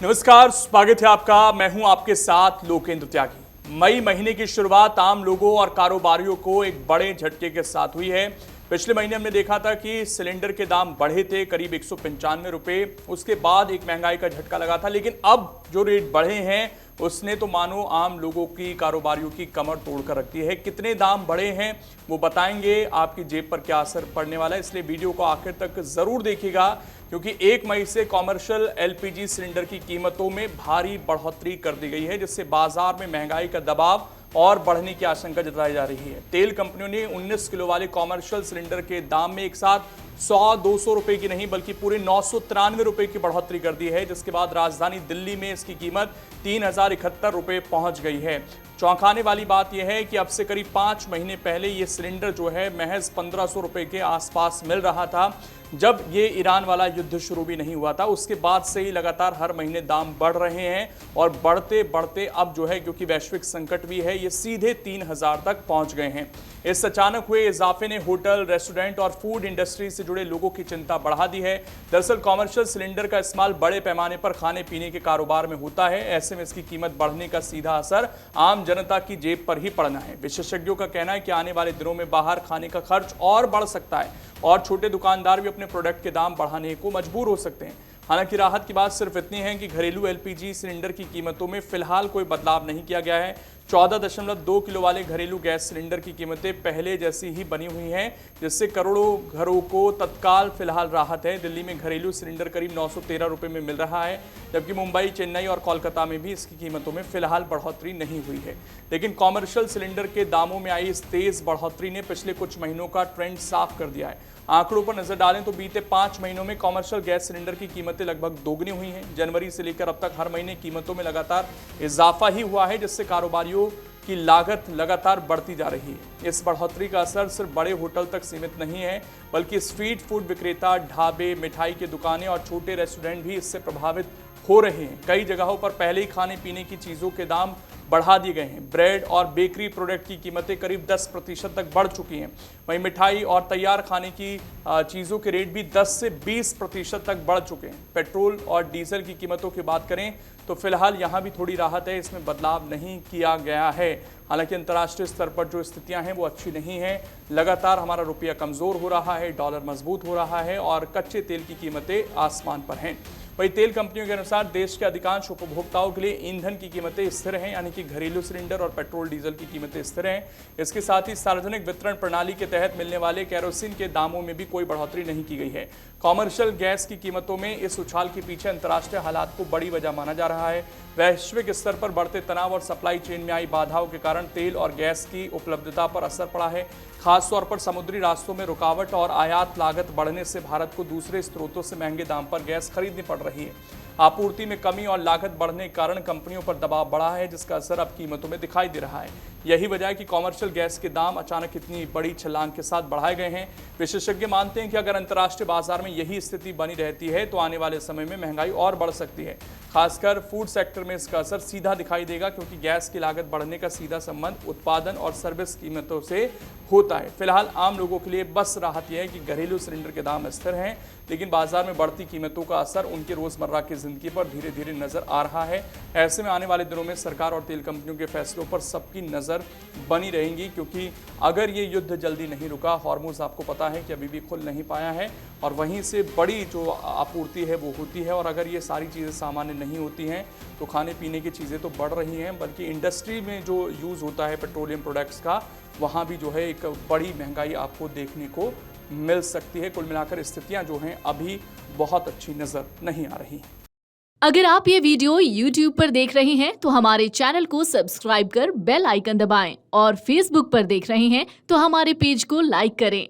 नमस्कार, स्वागत है आपका। मैं हूं आपके साथ लोकेंद्र त्यागी। मई महीने की शुरुआत आम लोगों और कारोबारियों को एक बड़े झटके के साथ हुई है। पिछले महीने हमने देखा था कि सिलेंडर के दाम बढ़े थे करीब 195 रुपए। उसके बाद एक महंगाई का झटका लगा था, लेकिन अब जो रेट बढ़े हैं उसने तो मानो आम लोगों की, कारोबारियों की कमर तोड़कर रख दी है। कितने दाम बढ़े हैं वो बताएंगे, आपकी जेब पर क्या असर पड़ने वाला है, इसलिए वीडियो को आखिर तक जरूर देखिएगा, क्योंकि 1 मई से कॉमर्शियल एलपीजी सिलेंडर की कीमतों में भारी बढ़ोतरी कर दी गई है, जिससे बाजार में महंगाई का दबाव और बढ़ने की आशंका जताई जा रही है। तेल कंपनियों ने 19 किलो वाले कॉमर्शियल सिलेंडर के दाम में एक साथ 100-200 रुपए की नहीं बल्कि पूरे 993 रुपए की बढ़ोतरी कर दी है, जिसके बाद राजधानी दिल्ली में इसकी कीमत 3071 रुपए पहुंच गई है। चौंकाने वाली बात यह है कि अब से करीब 5 महीने पहले ये सिलेंडर जो है महज 1500 रुपए के आसपास मिल रहा था, जब ये ईरान वाला युद्ध शुरू भी नहीं हुआ था। उसके बाद से ही लगातार हर महीने दाम बढ़ रहे हैं और बढ़ते बढ़ते अब जो है, क्योंकि वैश्विक संकट भी है, ये सीधे 3000 तक पहुंच गए हैं। इस अचानक हुए इजाफे ने होटल, रेस्टोरेंट और फूड इंडस्ट्री से जुड़े लोगों की चिंता बढ़ा दी है। दरअसल कॉमर्शियल सिलेंडर का इस्तेमाल बड़े पैमाने पर खाने पीने के कारोबार में होता है। ऐसे में इसकी कीमत बढ़ने का सीधा असर आम जनता की जेब पर ही पड़ना है। विशेषज्ञों का कहना है कि आने वाले दिनों में बाहर खाने का खर्च और बढ़ सकता है और छोटे दुकानदार भी अपने प्रोडक्ट के दाम बढ़ाने को मजबूर हो सकते हैं। हालांकि राहत की बात सिर्फ इतनी है कि घरेलू एलपीजी सिलेंडर की कीमतों में फिलहाल कोई बदलाव नहीं किया गया है। 14.2 किलो वाले घरेलू गैस सिलेंडर की कीमतें पहले जैसी ही बनी हुई हैं, जिससे करोड़ों घरों को तत्काल फिलहाल राहत है। दिल्ली में घरेलू सिलेंडर करीब 913 रुपए में मिल रहा है, जबकि मुंबई, चेन्नई और कोलकाता में भी इसकी कीमतों में फिलहाल बढ़ोतरी नहीं हुई है। लेकिन कॉमर्शियल सिलेंडर के दामों में आई इस तेज बढ़ोतरी ने पिछले कुछ महीनों का ट्रेंड साफ कर दिया है। आंकड़ों पर नजर डालें तो बीते 5 महीनों में कॉमर्शियल गैस सिलेंडर की कीमतें लगभग दोगुनी हुई हैं। जनवरी से लेकर अब तक हर महीने कीमतों में लगातार इजाफा ही हुआ है, जिससे कारोबारियों की लागत लगातार बढ़ती जा रही है। इस बढ़ोतरी का असर सिर्फ बड़े होटल तक सीमित नहीं है, बल्कि स्ट्रीट फूड विक्रेता, ढाबे, मिठाई की दुकानें और छोटे रेस्टोरेंट भी इससे प्रभावित हो रहे हैं। कई जगहों पर पहले ही खाने पीने की चीज़ों के दाम बढ़ा दिए गए हैं। ब्रेड और बेकरी प्रोडक्ट की कीमतें करीब 10% तक बढ़ चुकी हैं। वहीं मिठाई और तैयार खाने की चीज़ों के रेट भी 10 से 20% तक बढ़ चुके हैं। पेट्रोल और डीजल की कीमतों की बात करें तो फिलहाल यहाँ भी थोड़ी राहत है, इसमें बदलाव नहीं किया गया है। हालांकि अंतर्राष्ट्रीय स्तर पर जो स्थितियां हैं वो अच्छी नहीं है। लगातार हमारा रुपया कमज़ोर हो रहा है, डॉलर मजबूत हो रहा है और कच्चे तेल की कीमतें आसमान पर हैं। वहीं तेल कंपनियों के अनुसार देश के अधिकांश उपभोक्ताओं के लिए ईंधन की कीमतें स्थिर हैं, यानी कि घरेलू सिलेंडर और पेट्रोल डीजल की कीमतें स्थिर हैं। इसके साथ ही सार्वजनिक वितरण प्रणाली के तहत मिलने वाले केरोसिन के दामों में भी कोई बढ़ोतरी नहीं की गई है। कॉमर्शियल गैस की कीमतों में इस उछाल के पीछे अंतर्राष्ट्रीय हालात को बड़ी वजह माना जा रहा है। वैश्विक स्तर पर बढ़ते तनाव और सप्लाई चेन में आई बाधाओं के कारण तेल और गैस की उपलब्धता पर असर पड़ा है। खासतौर पर समुद्री रास्तों में रुकावट और आयात लागत बढ़ने से भारत को दूसरे स्रोतों से महंगे दाम पर गैस खरीदनी पड़ रही है। आपूर्ति में कमी और लागत बढ़ने के कारण कंपनियों पर दबाव बढ़ा है, जिसका असर अब कीमतों में दिखाई दे रहा है। यही वजह है कि कॉमर्शियल गैस के दाम अचानक इतनी बड़ी छलांग के साथ बढ़ाए गए हैं। विशेषज्ञ मानते हैं कि अगर अंतर्राष्ट्रीय बाजार में यही स्थिति बनी रहती है तो आने वाले समय में महंगाई और बढ़ सकती है। खासकर फूड सेक्टर में इसका असर सीधा दिखाई देगा, क्योंकि गैस की लागत बढ़ने का सीधा संबंध उत्पादन और सर्विस कीमतों से होता है। फिलहाल आम लोगों के लिए बस राहत यह है कि घरेलू सिलेंडर के दाम स्थिर हैं, लेकिन बाजार में बढ़ती कीमतों का असर उनकी रोजमर्रा की जिंदगी पर धीरे धीरे नजर आ रहा है। ऐसे में आने वाले दिनों में सरकार और तेल कंपनियों के फैसलों पर सबकी नजर बनी रहेंगी, क्योंकि अगर ये युद्ध जल्दी नहीं रुका, हॉर्मुज आपको पता है कि अभी भी खुल नहीं पाया है और वहीं से बड़ी जो आपूर्ति है वो होती है, और अगर ये सारी चीज़ें सामान्य नहीं होती हैं तो खाने पीने की चीज़ें तो बढ़ रही हैं, बल्कि इंडस्ट्री में जो यूज़ होता है पेट्रोलियम प्रोडक्ट्स का, वहाँ भी जो है एक बड़ी महंगाई आपको देखने को मिल सकती है। कुल मिलाकर स्थितियाँ जो हैं अभी बहुत अच्छी नज़र नहीं आ रही। अगर आप ये वीडियो YouTube पर देख रहे हैं तो हमारे चैनल को सब्सक्राइब कर बेल आइकन दबाएं, और Facebook पर देख रहे हैं तो हमारे पेज को लाइक करें।